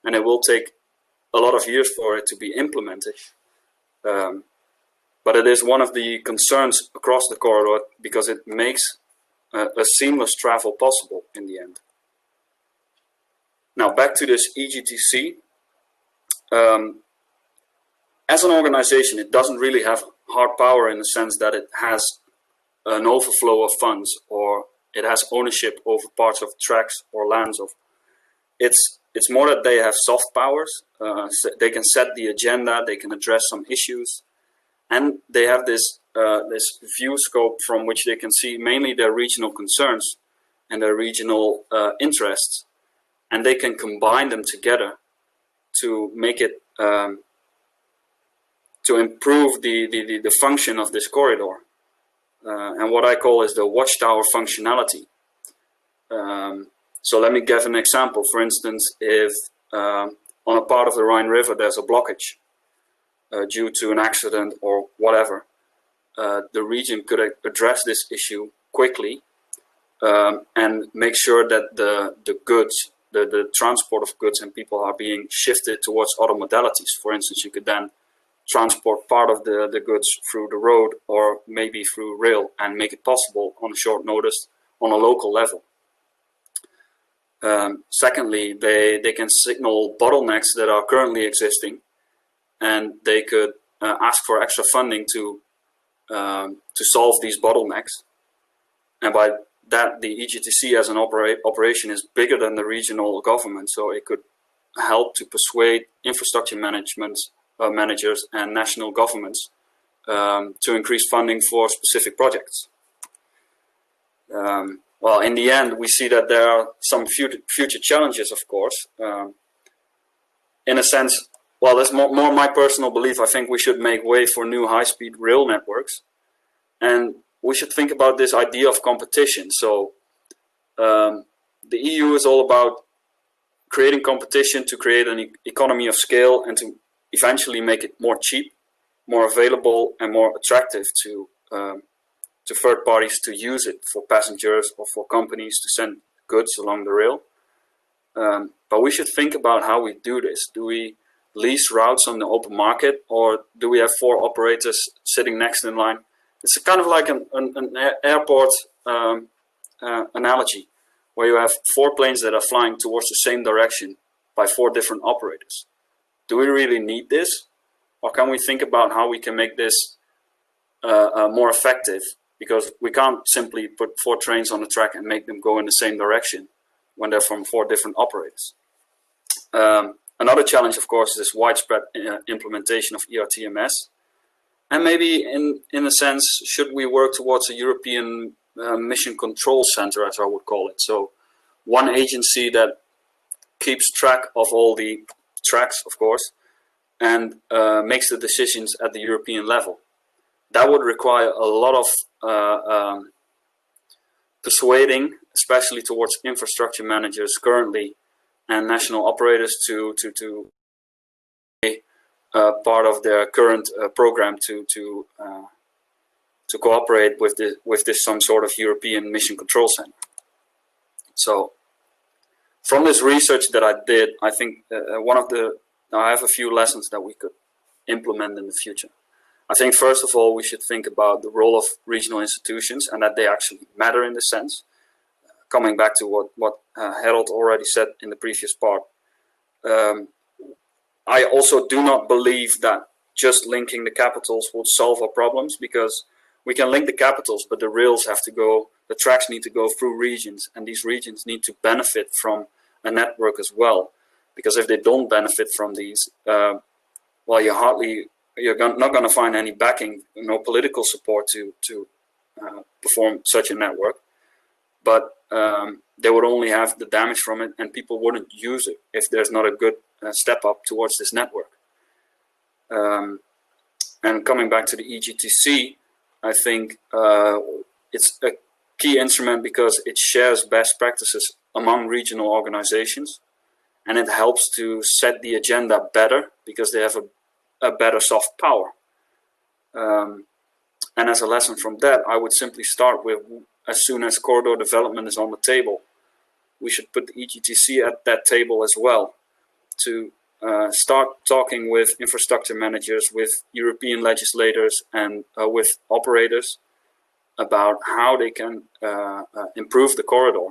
and it will take a lot of years for it to be implemented. But it is one of the concerns across the corridor because it makes a seamless travel possible in the end. Now back to this EGTC. As an organization, it doesn't really have hard power in the sense that it has an overflow of funds or it has ownership over parts of tracks or lands. It's more that they have soft powers. They can set the agenda, they can address some issues, and they have this view scope from which they can see mainly their regional concerns and their regional interests, and they can combine them together to make it to improve the function of this corridor, and what I call is the watchtower functionality. So let me give an example. For instance, if on a part of the Rhine River there's a blockage due to an accident or whatever, the region could address this issue quickly and make sure that the goods, the transport of goods and people are being shifted towards other modalities. For instance, you could then transport part of the goods through the road or maybe through rail and make it possible on short notice on a local level. Secondly, they can signal bottlenecks that are currently existing, and they could ask for extra funding to solve these bottlenecks. And by that, the EGTC as an operation is bigger than the regional government, so it could help to persuade infrastructure managers and national governments to increase funding for specific projects. Well, in the end, we see that there are some future challenges, of course. In a sense, well, that's more my personal belief. I think we should make way for new high-speed rail networks. And we should think about this idea of competition. So the EU is all about creating competition to create an economy of scale and to eventually make it more cheap, more available, and more attractive to third parties to use it for passengers or for companies to send goods along the rail. But we should think about how we do this. Do we lease routes on the open market, or do we have 4 operators sitting next in line? It's kind of like an airport analogy, where you have 4 planes that are flying towards the same direction by 4 different operators. Do we really need this? Or can we think about how we can make this more effective? Because we can't simply put 4 trains on the track and make them go in the same direction when they're from 4 different operators. Another challenge, of course, is widespread implementation of ERTMS. And maybe, in a sense, should we work towards a European mission control center, as I would call it? So one agency that keeps track of all the tracks, of course, and makes the decisions at the European level. That would require a lot of persuading, especially towards infrastructure managers currently and national operators to part of their current program to cooperate with this some sort of European mission control center. So from this research that I did, I think I have a few lessons that we could implement in the future. I think first of all we should think about the role of regional institutions and that they actually matter in this sense. Coming back to what Herald already said in the previous part, I also do not believe that just linking the capitals would solve our problems, because we can link the capitals, but the rails have to go, the tracks need to go through regions, and these regions need to benefit from a network as well. Because if they don't benefit from these, well, you're not going to find any backing, no political support to perform such a network. But they would only have the damage from it, and people wouldn't use it if there's not a good step up towards this network. And coming back to the EGTC, I think it's a key instrument because it shares best practices among regional organizations, and it helps to set the agenda better because they have a better soft power. And as a lesson from that, I would simply start with, as soon as corridor development is on the table, we should put the EGTC at that table as well. to start talking with infrastructure managers, with European legislators, and with operators about how they can improve the corridor.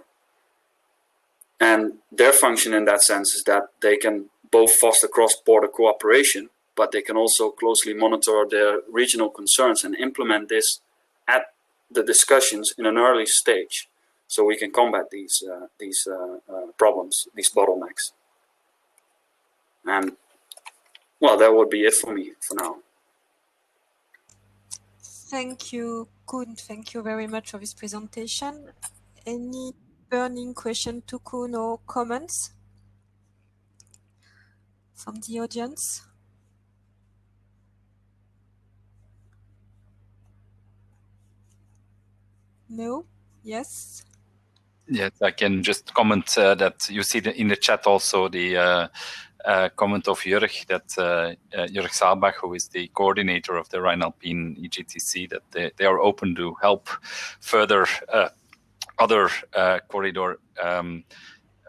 And their function in that sense is that they can both foster cross-border cooperation, but they can also closely monitor their regional concerns and implement this at the discussions in an early stage, so we can combat these problems, these bottlenecks. And well, that would be it for me for now. Thank you, Koen. Thank you very much for this presentation. Any burning question to Koen or comments from the audience? No? Yes? Yes, I can just comment that you see in the chat also the comment of Jörg, that Jörg Saalbach, who is the coordinator of the Rhine-Alpine EGTC, that they are open to help further other corridor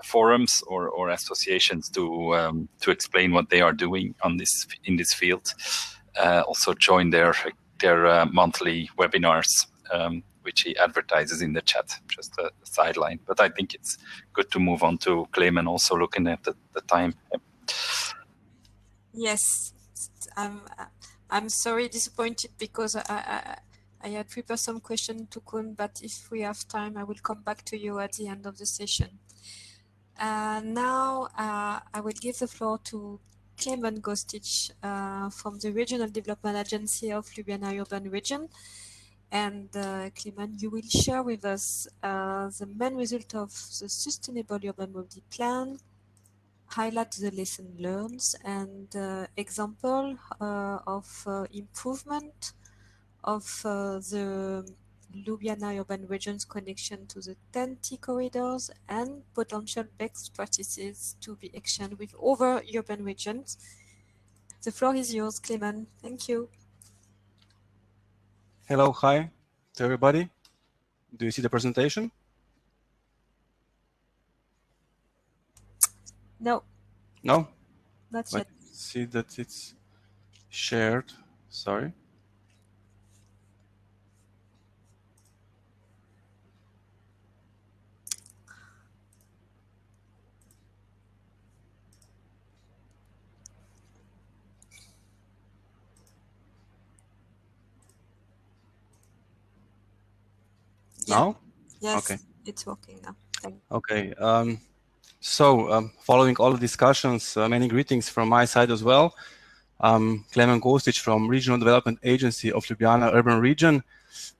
forums or associations to explain what they are doing on in this field. Also join their monthly webinars, which he advertises in the chat, just a sideline. But I think it's good to move on to Clément, also looking at the time. Yes, I'm sorry, disappointed, because I had prepared some question to Koen, but if we have time, I will come back to you at the end of the session. Now I will give the floor to Clément Gostic from the Regional Development Agency of Ljubljana Urban Region. And Clément, you will share with us the main result of the Sustainable Urban Mobility Plan, highlight the lesson learned, and example of improvement of the Ljubljana Urban Region's connection to the TEN-T corridors, and potential best practices to be exchanged with other urban regions. The floor is yours, Clément. Thank you. Hello, hi to everybody. Do you see the presentation? No. No? Not yet. See that it's shared. Sorry. Yeah. Now? Yes, okay. It's working now. Thank you. Okay. Following all the discussions, many greetings from my side as well. Clément Gostic from Regional Development Agency of Ljubljana Urban Region.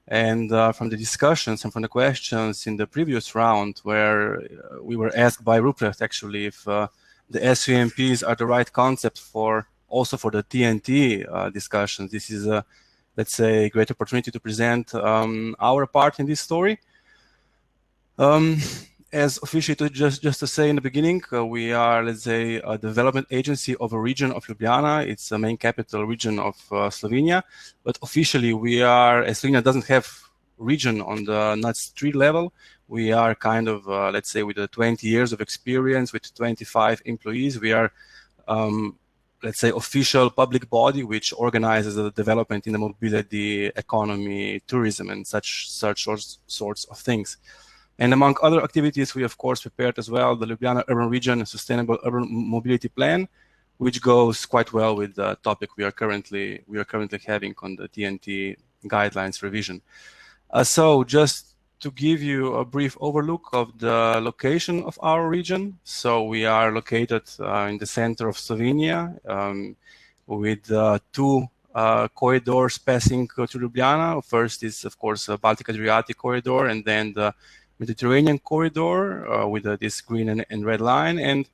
And from the discussions and from the questions in the previous round, where we were asked by Ruprecht actually if the SUMPs are the right concept also for the TEN-T discussions. This is a, let's say, a great opportunity to present our part in this story. As officially, just to say in the beginning, we are, let's say, a development agency of a region of Ljubljana. It's the main capital region of Slovenia. But officially, we are, as Slovenia doesn't have region on the NUTS 3 level, we are kind of, let's say, with 20 years of experience, with 25 employees, we are, let's say, official public body which organizes the development in the mobility, economy, tourism, and such sorts of things. And among other activities, we of course prepared as well the Ljubljana Urban Region Sustainable Urban Mobility Plan, which goes quite well with the topic we are currently having on the TEN-T guidelines revision. So just to give you a brief overlook of the location of our region. So we are located in the center of Slovenia with two corridors passing through Ljubljana. First is of course the Baltic-Adriatic corridor, and then the Mediterranean corridor with this green and red line. And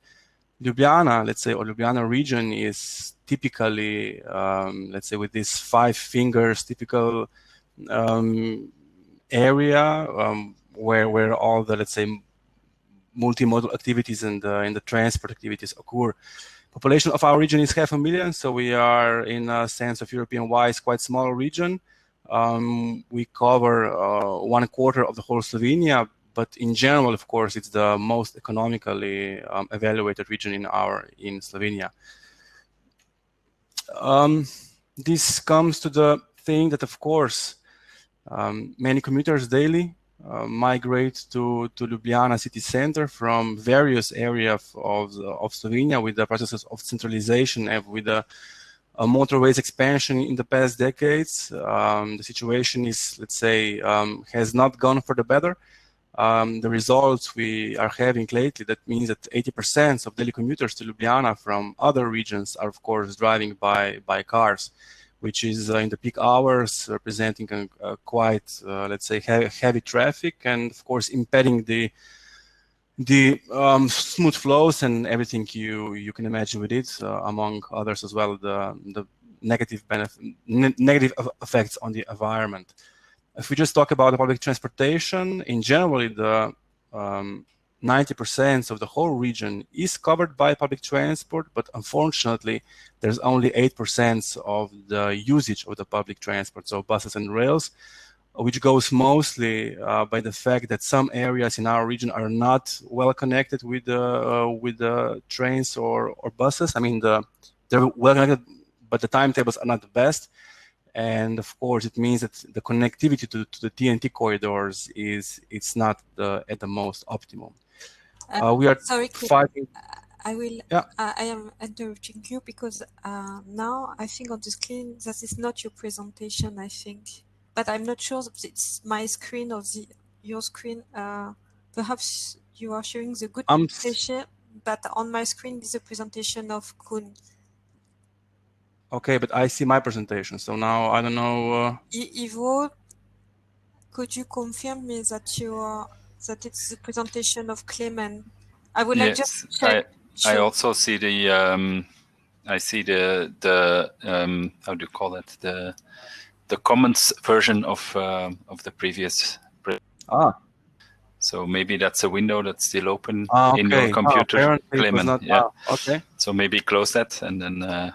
Ljubljana, let's say, or Ljubljana region is typically, let's say, with these 5 fingers, typical area where all the, let's say, multimodal activities and the transport activities occur. Population of our region is 500,000, so we are, in a sense of European-wise, quite small region. We cover 1/4 of the whole Slovenia, but in general, of course, it's the most economically evaluated region in Slovenia. This comes to the thing that, of course, many commuters daily migrate to Ljubljana city center from various areas of Slovenia with the processes of centralization and with the motorways expansion in the past decades. The situation is, let's say, has not gone for the better. The results we are having lately, that means that 80% of daily commuters to Ljubljana from other regions are, of course, driving by cars, which is in the peak hours representing a quite, let's say, heavy traffic, and of course impeding the smooth flows and everything you can imagine with it, among others as well, the negative effects on the environment. If we just talk about the public transportation, in general, the 90% of the whole region is covered by public transport, but unfortunately, there's only 8% of the usage of the public transport, so buses and rails, which goes mostly by the fact that some areas in our region are not well connected with the trains or buses. I mean, they're well connected, but the timetables are not the best. And of course, it means that the connectivity to the TNT corridors it's not at the most optimum. We are fighting. I am interrupting you because now I think on the screen that is not your presentation. I think, but I'm not sure if it's my screen or your screen. Perhaps you are showing the good presentation, but on my screen is a presentation of Koen. Okay, but I see my presentation, so now I don't know. Ivo, could you confirm me that that it's the presentation of Clement? I would like just check. I also see the how do you call it, the comments version of the previous. So maybe that's a window that's still open in your computer, Clement. Okay. So maybe close that and then.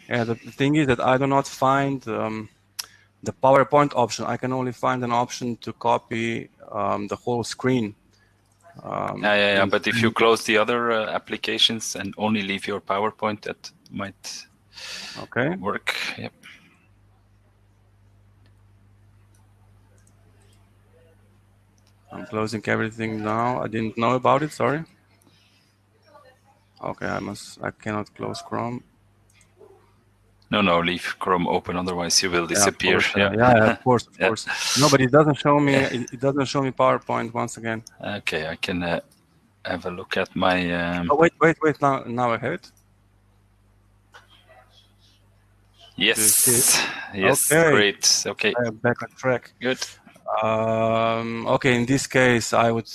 The thing is that I do not find the PowerPoint option. I can only find an option to copy the whole screen. But if you close the other applications and only leave your PowerPoint, that might work. Yep. I'm closing everything now. I didn't know about it. Sorry. Okay, I cannot close Chrome. No, leave Chrome open, otherwise you will disappear. Of course. No, but it doesn't show me. It doesn't show me PowerPoint once again. Okay, I can have a look at my. Wait! Now I have it. Yes. Yes. Okay. Great. Okay. I am back on track. Good. Okay. In this case, I would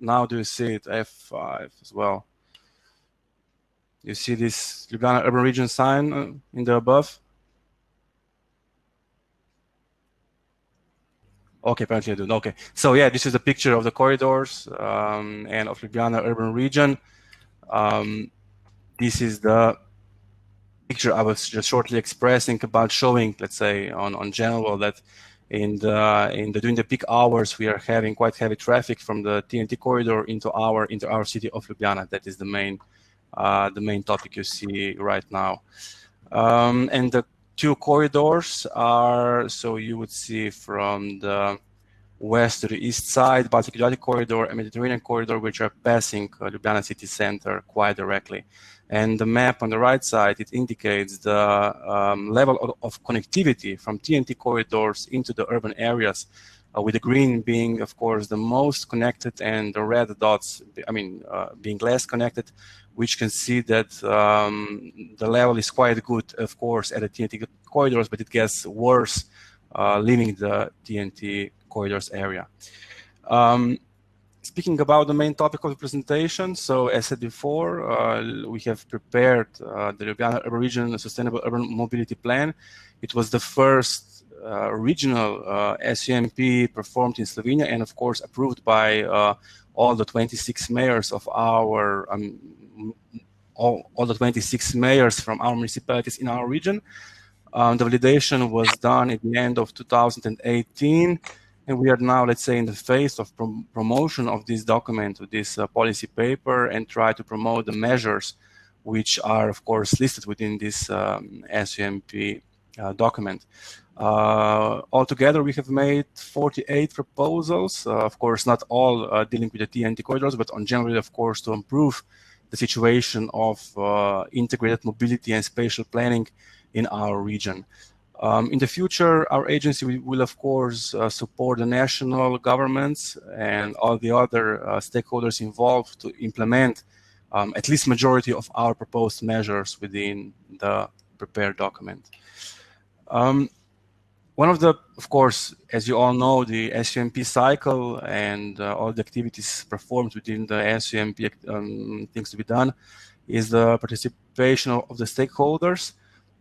now do you see it F5 as well. You see this Ljubljana urban region sign in the above? Okay, apparently I do. Okay, so yeah, this is a picture of the corridors and of Ljubljana urban region. This is the picture I was just shortly expressing about showing, let's say, on general that during the peak hours we are having quite heavy traffic from the TNT corridor into our city of Ljubljana. That is the main topic you see right now. And the two corridors are, so you would see from the west to the east side, Baltic-Adriatic corridor and Mediterranean corridor, which are passing Ljubljana city center quite directly. And the map on the right side, it indicates the level of connectivity from TNT corridors into the urban areas, with the green being, of course, the most connected and the red dots, being less connected, which can see that the level is quite good, of course, at the TNT corridors, but it gets worse leaving the TNT corridors area. Speaking about the main topic of the presentation, so as said before, we have prepared the Ljubljana Urban Region Sustainable Urban Mobility Plan. It was the first regional SUMP performed in Slovenia and, of course, approved by all the 26 mayors of our all the 26 mayors from our municipalities in our region. The validation was done at the end of 2018, And we are now, let's say, in the phase of promotion of this document, of this policy paper, and try to promote the measures which are, of course, listed within this SUMP document. Altogether, we have made 48 proposals, of course, not all dealing with the TNT corridors, but on generally, of course, to improve the situation of integrated mobility and spatial planning in our region. In the future, our agency will, of course, support the national governments and all the other stakeholders involved to implement at least majority of our proposed measures within the prepared document. One of the, of course, as you all know, the SUMP cycle and all the activities performed within the SUMP things to be done is the participation of the stakeholders.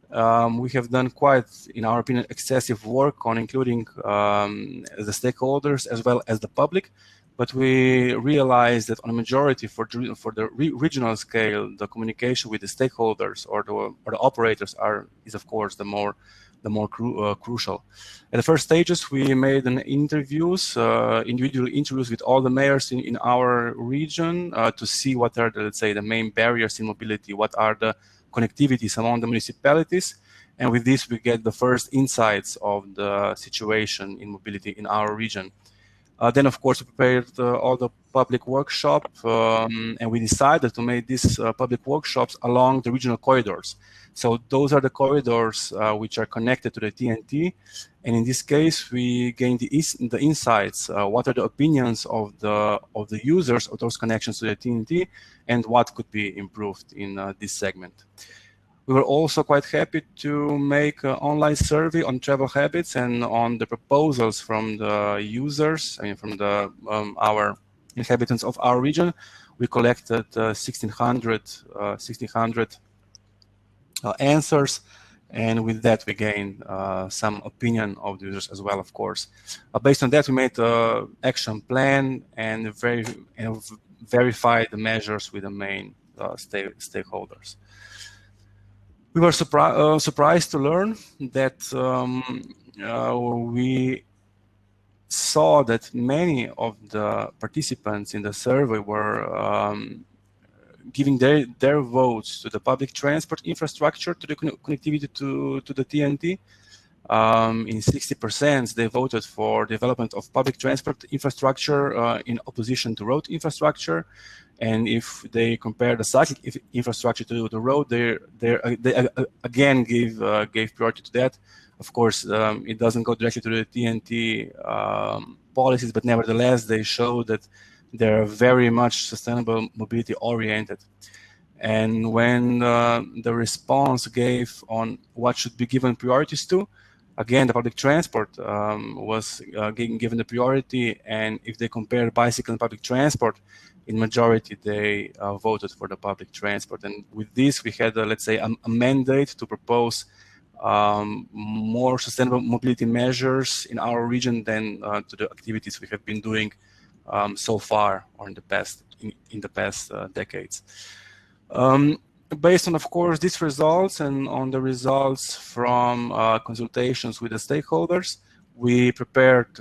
We have done quite, in our opinion, excessive work on including the stakeholders as well as the public, but we realized that on a majority for the regional scale, the communication with the stakeholders or the operators is of course the more crucial. At the first stages, we made individual interviews with all the mayors in our region to see what are let's say the main barriers in mobility, what are the connectivities among the municipalities, and with this we get the first insights of the situation in mobility in our region. Then, of course, we prepared all the public workshop, and we decided to make these public workshops along the regional corridors. So those are the corridors which are connected to the TNT, and in this case, we gained the insights. What are the opinions of the users of those connections to the TNT, and what could be improved in this segment. We were also quite happy to make an online survey on travel habits and on the proposals from the users, I mean, from the our inhabitants of our region. We collected 1,600 answers, and with that we gained some opinion of the users as well, of course. Based on that, we made an action plan and verified the measures with the main stakeholders. We were surprised to learn that we saw that many of the participants in the survey were giving their votes to the public transport infrastructure, to the connectivity to the TNT. In 60%, they voted for development of public transport infrastructure in opposition to road infrastructure. And if they compare the cycling infrastructure to the road, they again gave priority to that. Of course, it doesn't go directly to the TNT policies, but nevertheless, they show that they're very much sustainable mobility oriented. And when the response gave on what should be given priorities to, again, the public transport was given the priority. And if they compare bicycle and public transport, in majority, they voted for the public transport. And with this, we had, let's say, a mandate to propose more sustainable mobility measures in our region than to the activities we have been doing so far or in the past decades. Based on, of course, these results and on the results from consultations with the stakeholders, we prepared,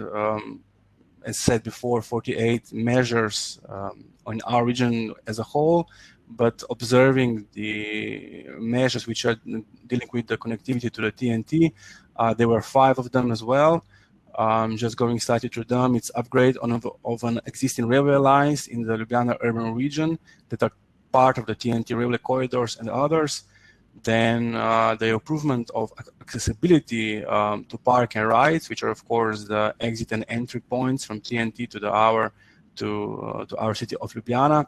as said before, 48 measures in our region as a whole, but observing the measures which are dealing with the connectivity to the TNT, there were 5 of them as well. Just going slightly through them, it's upgrade of an existing railway lines in the Ljubljana urban region that are part of the TNT railway corridors and others. Then the improvement of accessibility to park and rides, which are of course the exit and entry points from TNT to our city of Ljubljana.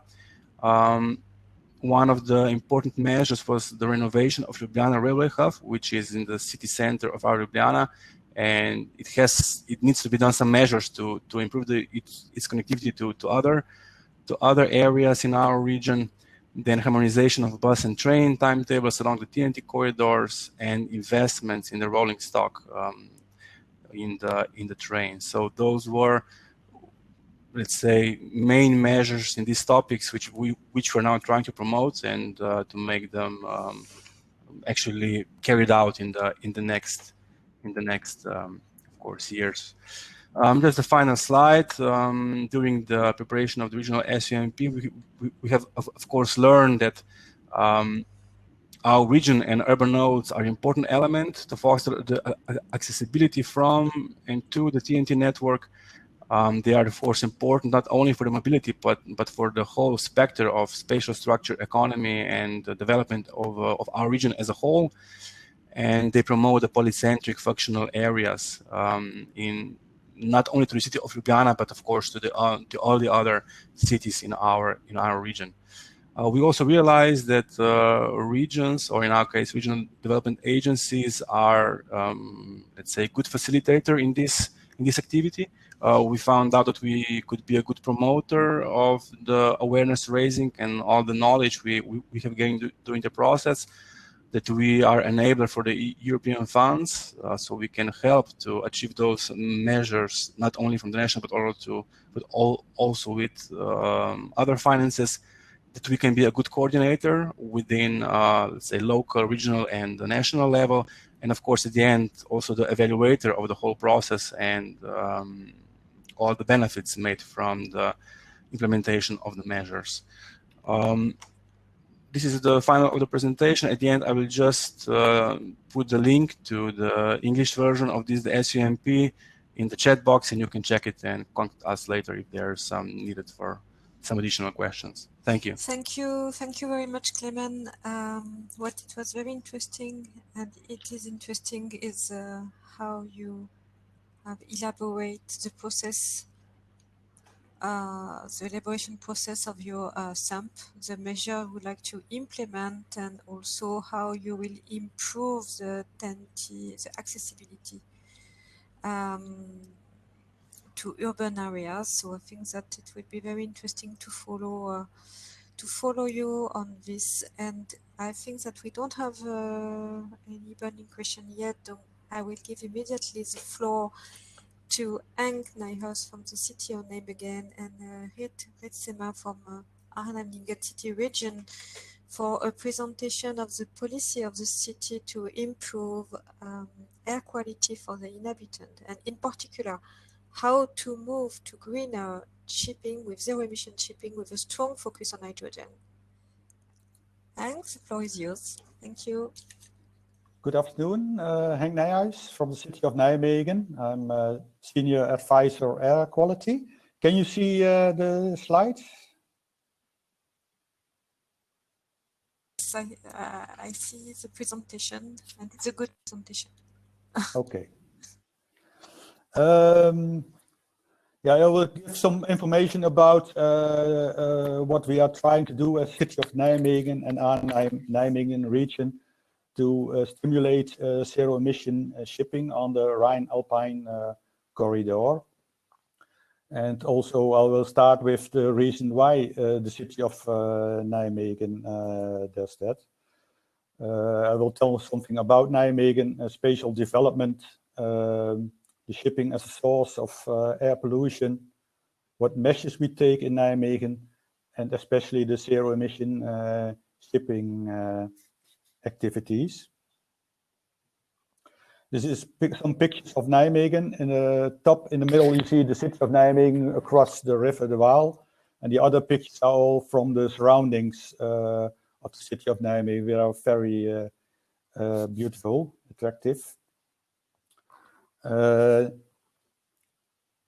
One of the important measures was the renovation of Ljubljana railway hub, which is in the city center of our Ljubljana, and it needs to be done some measures to improve its connectivity to other areas in our region. Then harmonization of bus and train timetables along the TNT corridors and investments in the rolling stock in the train. So those were, let's say, main measures in these topics which we're now trying to promote and to make them actually carried out in the next of course years. Just the final slide. During the preparation of the regional SUMP, we have, of course, learned that our region and urban nodes are important elements to foster the accessibility from and to the TNT network. They are, of course, important not only for the mobility, but for the whole spectrum of spatial structure, economy, and the development of our region as a whole. And they promote the polycentric functional areas in not only to the city of Ljubljana, but of course to all the other cities in our region. We also realize that regions, or in our case, regional development agencies, are, let's say, good facilitator in this activity. We found out that we could be a good promoter of the awareness raising and all the knowledge we have gained during the process, that we are enabler for the European funds, so we can help to achieve those measures, not only from the national, but also with other finances, that we can be a good coordinator within, let's say, local, regional, and the national level. And of course, at the end, also the evaluator of the whole process and all the benefits made from the implementation of the measures. This is the final of the presentation. At the end, I will just put the link to the English version of this, the SUMP, in the chat box, and you can check it and contact us later if there's some needed for some additional questions. Thank you. Thank you very much, Clement. What it was very interesting, and it is interesting, is how you have elaborated the process, the elaboration process of your SUMP, the measure you would like to implement, and also how you will improve the TNT, the accessibility to urban areas. So I think that it would be very interesting to follow you on this. And I think that we don't have any burning question yet. I will give immediately the floor to Henk Nijhuis from the city of Nijmeg and Geert Ritsema from Arnhem-Nijmegen city region for a presentation of the policy of the city to improve air quality for the inhabitants, and in particular, how to move to greener shipping with zero emission shipping with a strong focus on hydrogen. Henk, the floor is yours. Thank you. Good afternoon, Henk Nijhuis from the city of Nijmegen. I'm a senior advisor air quality. Can you see the slides? I see the presentation, and it's a good presentation. Okay. Yeah, I will give some information about what we are trying to do as City of Nijmegen and Arnhem-Nijmegen region to stimulate zero-emission shipping on the Rhine-Alpine corridor. And also I will start with the reason why the City of Nijmegen does that. I will tell something about Nijmegen, spatial development, the shipping as a source of air pollution, what measures we take in Nijmegen, and especially the zero-emission shipping activities. This is some pictures of Nijmegen. In the top, in the middle, you see the city of Nijmegen across the river the Waal, and the other pictures are all from the surroundings of the city of Nijmegen. They are very beautiful, attractive.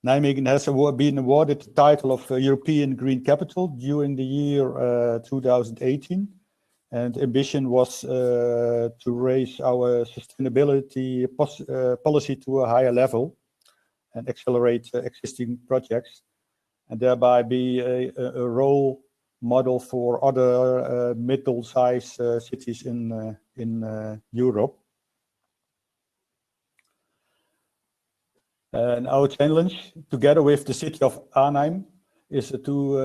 Nijmegen has been awarded the title of European Green Capital during the year 2018. And ambition was to raise our sustainability policy to a higher level and accelerate existing projects, and thereby be a role model for other middle-sized cities in Europe. And our challenge, together with the city of Arnhem, is to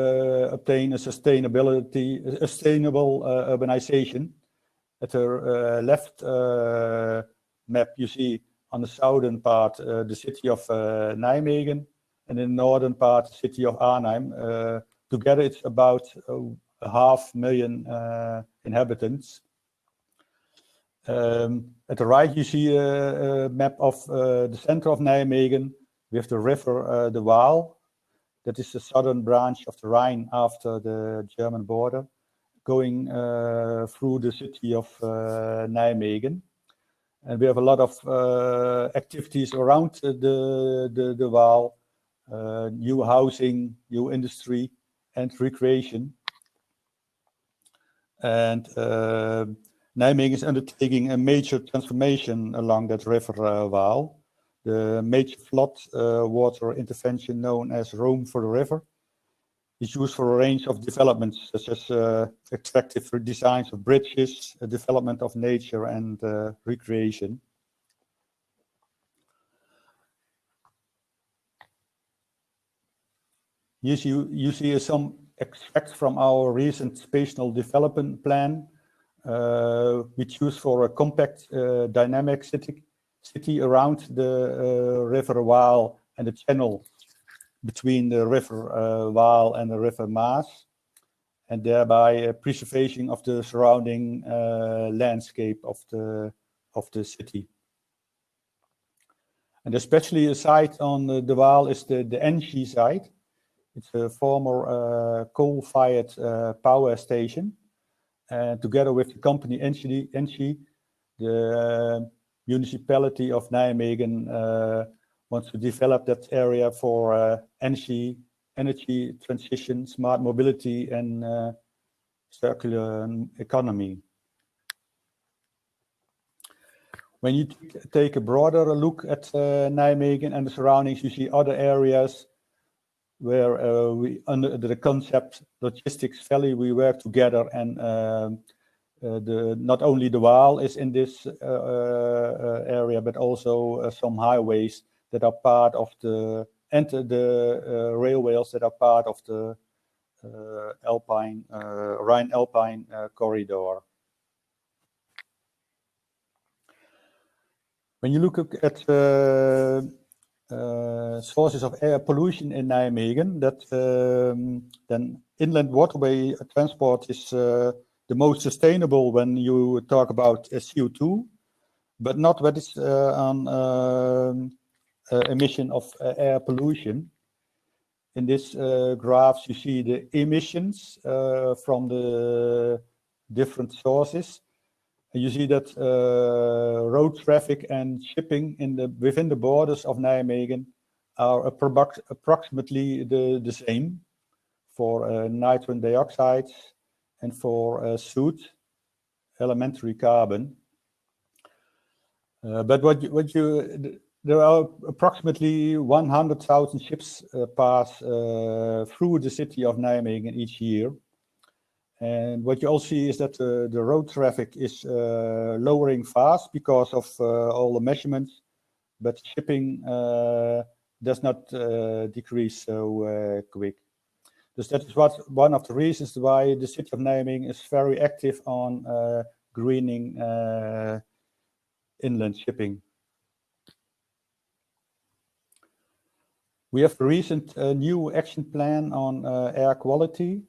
obtain a sustainable urbanization. At the left map, you see on the southern part the city of Nijmegen, and in the northern part, the city of Arnhem. Together, it's about 500,000 inhabitants. At the right, you see a map of the center of Nijmegen, We have the river, the Waal, that is the southern branch of the Rhine after the German border, going through the city of Nijmegen. And we have a lot of activities around the Waal, new housing, new industry, and recreation. And Nijmegen is undertaking a major transformation along that river Waal. The major flood water intervention known as Roam for the River is used for a range of developments, such as attractive designs of bridges, development of nature, and recreation. You see some extracts from our recent spatial development plan. We choose for a compact, dynamic city around the river Waal and the channel between the river Waal and the river Maas, and thereby preservation of the surrounding landscape of the city. And especially a site on the Waal is the Enschede site. It's a former coal-fired power station. And together with the company Enschede, the municipality of Nijmegen wants to develop that area for energy transition, smart mobility, and circular economy. When you take a broader look at Nijmegen and the surroundings, you see other areas where we, under the concept Logistics Valley, we work together, and not only the Waal is in this area, but also some highways that are part of the railways that are part of the Rhine-Alpine corridor. When you look at sources of air pollution in Nijmegen, then inland waterway transport is the most sustainable when you talk about CO2, but not what is on emission of air pollution. In this graphs, you see the emissions from the different sources. And you see that road traffic and shipping within the borders of Nijmegen are approximately the same for nitrogen dioxide and for soot, elementary carbon. But there are approximately 100,000 ships pass through the city of Nijmegen each year. And what you all see is that the road traffic is lowering fast because of all the measurements, but shipping does not decrease so quick. So that is one of the reasons why the city of Nijmegen is very active on greening inland shipping. We have a recent new action plan on air quality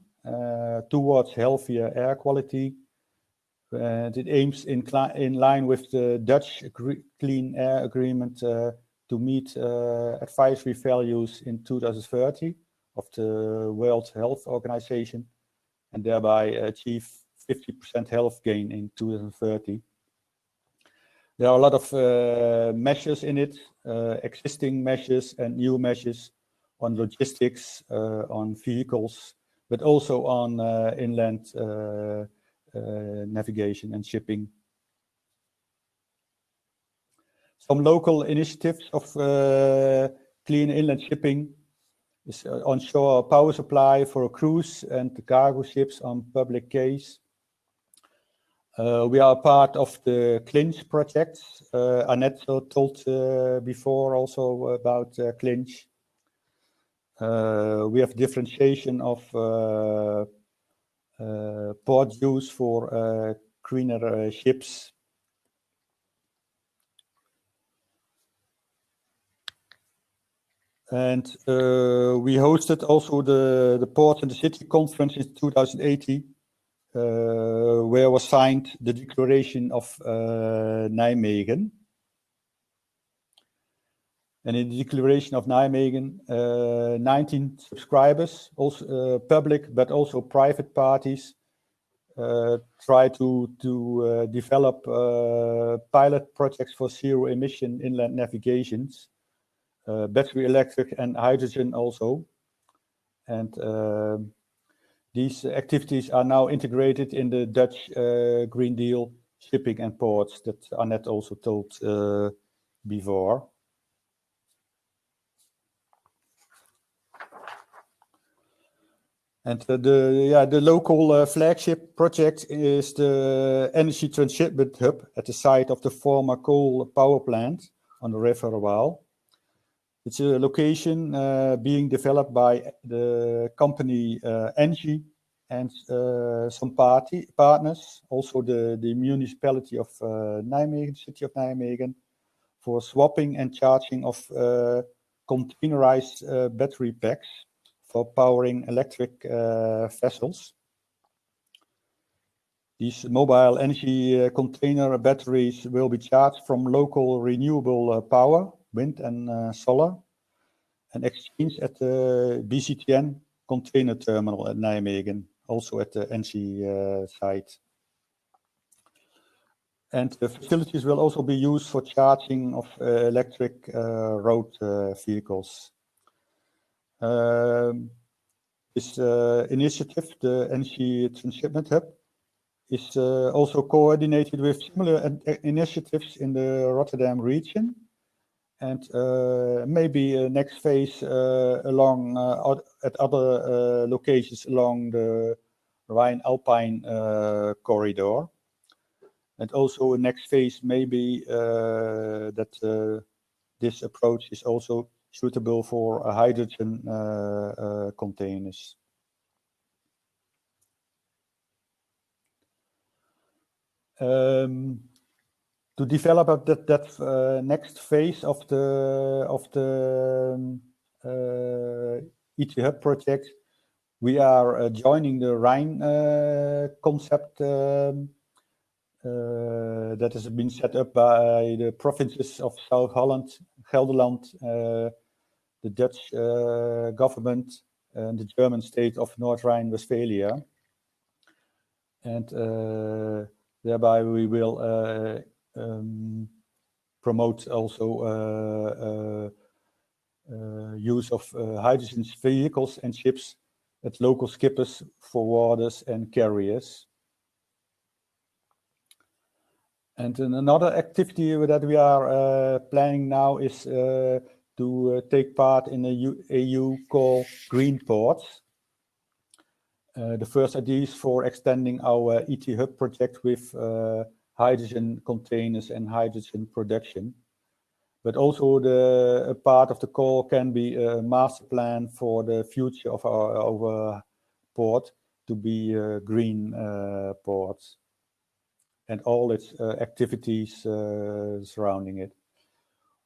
towards healthier air quality. And it aims in line with the Dutch Clean Air Agreement to meet advisory values in 2030 of the World Health Organization, and thereby achieve 50% health gain in 2030. There are a lot of measures in it, existing measures and new measures on logistics, on vehicles, but also on inland navigation and shipping. Some local initiatives of clean inland shipping is onshore power supply for cruise and the cargo ships on public quays. We are part of the Clinch project. Annette told before also about Clinch. We have differentiation of port use for greener ships. And we hosted also the Port and the City Conference in 2018, where was signed the Declaration of Nijmegen. And in the Declaration of Nijmegen, 19 subscribers, also public but also private parties, try to develop pilot projects for zero emission inland navigations, battery electric and hydrogen also. And these activities are now integrated in the Dutch Green Deal shipping and ports that Annette also told before. And the local flagship project is the Energy Transshipment Hub at the site of the former coal power plant on the River Waal. It's a location being developed by the company Engie and some partners, also the municipality of Nijmegen, city of Nijmegen, for swapping and charging of containerized battery packs for powering electric vessels. These mobile energy container batteries will be charged from local renewable power, wind and solar, and exchanged at the BCTN container terminal at Nijmegen, also at the NC site. And the facilities will also be used for charging of electric road vehicles. This initiative, the Energy Transshipment Hub, is also coordinated with similar initiatives in the Rotterdam region, and maybe a next phase along at other locations along the Rhine-Alpine corridor. And also a next phase maybe that this approach is also suitable for hydrogen containers. To develop that next phase of the ET Hub project, we are joining the Rhine concept that has been set up by the provinces of South Holland, Gelderland, the Dutch government, and the German state of North Rhine-Westphalia. And thereby we will promote also use of hydrogen vehicles and ships at local skippers, forwarders and carriers. And another activity that we are planning now is to take part in a EU call Green Ports. The first idea is for extending our ET Hub project with hydrogen containers and hydrogen production. But also a part of the call can be a master plan for the future of our port to be green ports and all its activities surrounding it.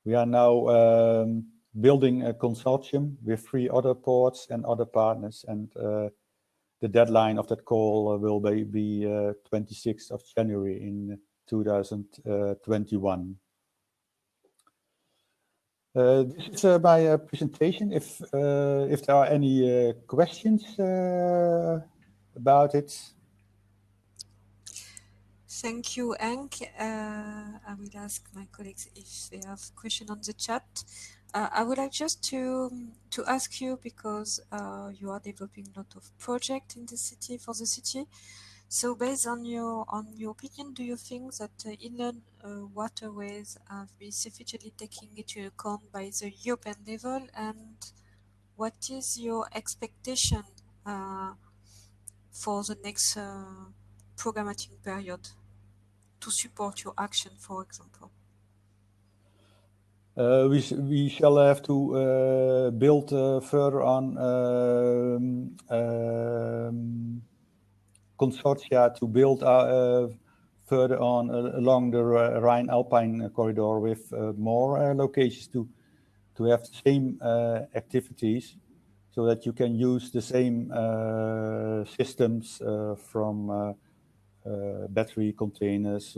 We are now building a consortium with 3 other ports and other partners, and the deadline of that call will be 26th of January in 2021. This is my presentation. If there are any questions about it. Thank you, Henk. I will ask my colleagues if they have questions on the chat. I would like just to ask you, because you are developing a lot of projects in the city, for the city. So based on your opinion, do you think that inland waterways have been sufficiently taken into account by the European level? And what is your expectation for the next programmatic period to support your action, for example? We shall have to build further on consortia to build further on along the Rhine-Alpine corridor with more locations to have the same activities, so that you can use the same systems from battery containers,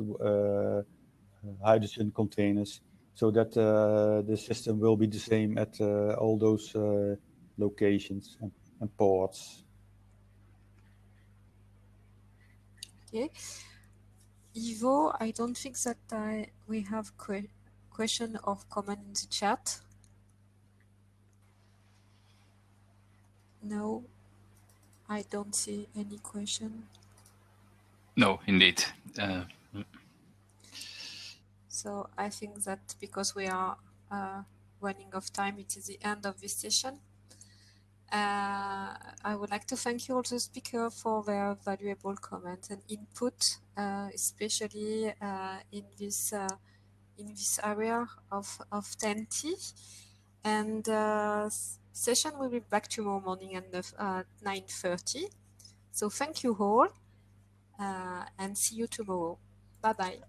hydrogen containers, so that the system will be the same at all those locations and ports. Okay. Ivo, I don't think that we have question or comment in the chat. No, I don't see any question. No, indeed. So I think that because we are running out of time, it is the end of this session. I would like to thank you all the speakers for their valuable comments and input, especially in this area of TNT. And session will be back tomorrow morning at 9:30. So thank you all, and see you tomorrow. Bye bye.